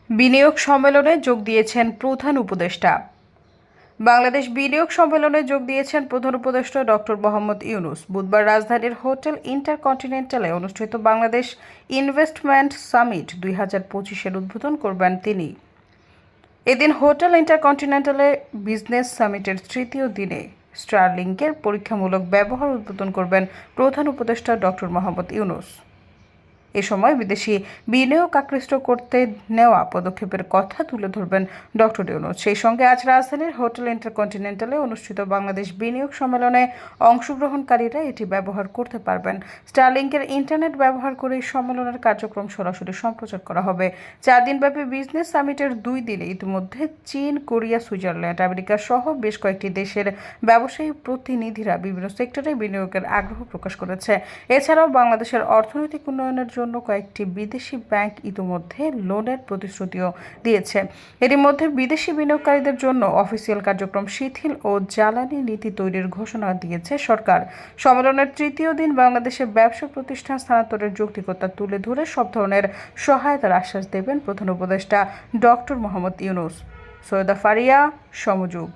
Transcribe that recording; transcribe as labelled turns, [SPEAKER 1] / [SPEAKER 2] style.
[SPEAKER 1] বিনিয়োগ সম্মেলনে যোগ দিয়েছেন প্রধান উপদেষ্টা। বাংলাদেশ বিনিয়োগ সম্মেলনে যোগ দিয়েছেন প্রধান উপদেষ্টা ডক্টর মোহাম্মদ ইউনূস। বুধবার রাজধানীর হোটেল ইন্টারকন্টিনেন্টালে অনুষ্ঠিত বাংলাদেশ ইনভেস্টমেন্ট সামিট 2025-এর উদ্বোধন করবেন তিনি। এদিন হোটেল ইন্টারকন্টিনেন্টালে বিজনেস সামিটের তৃতীয় দিনে স্টারলিংকের পরীক্ষামূলক ব্যবহার উদ্বোধন করবেন প্রধান উপদেষ্টা ডক্টর মোহাম্মদ ইউনূস। এ সময় বিদেশি বিনিয়োগ আকৃষ্ট করতে নেওয়া পদক্ষেপের কথা তুলে ধরবেন ডক্টর ইউনূস। সেই সঙ্গে আজ রাজধানীর হোটেল ইন্টারকন্টিনেন্টালে অনুষ্ঠিত বাংলাদেশ বিনিয়োগ সম্মেলনে অংশগ্রহণকারীরা এটি ব্যবহার করতে পারবেন। স্টারলিংকের ইন্টারনেট ব্যবহার করে সম্মেলনের কার্যক্রম সরাসরি সম্প্রচার করা হবে। 4 দিনব্যাপী বিজনেস সামিটের 2 দিনে ইতিমধ্যে চীন, কোরিয়া, সুইজারল্যান্ড, আমেরিকা সহ বেশ কয়েকটি দেশের ব্যবসায়ী প্রতিনিধিরা বিভিন্ন সেক্টরে বিনিয়োগের আগ্রহ প্রকাশ করেছে। এছাড়াও বাংলাদেশের অর্থনৈতিক উন্নয়নের জন্য কয়েকটি বিদেশি ব্যাংক ইতিমধ্যে লোনের প্রতিশ্রুতিও দিয়েছে। এর মধ্যে বিদেশি বিনিয়োগকারীদের জন্য অফিসিয়াল কার্যক্রম শিথিল ও জ্বালানি নীতি তৈরির ঘোষণা দিয়েছে সরকার। সম্মেলনের তৃতীয় দিন বাংলাদেশে ব্যবসা প্রতিষ্ঠান স্থানান্তরের যৌক্তিকতা তুলে ধরে সব ধরনের সহায়তার আশ্বাস দেবেন প্রধান উপদেষ্টা ডক্টর মোহাম্মদ ইউনূস। সৈয়দা ফারিয়া, সমযোগ।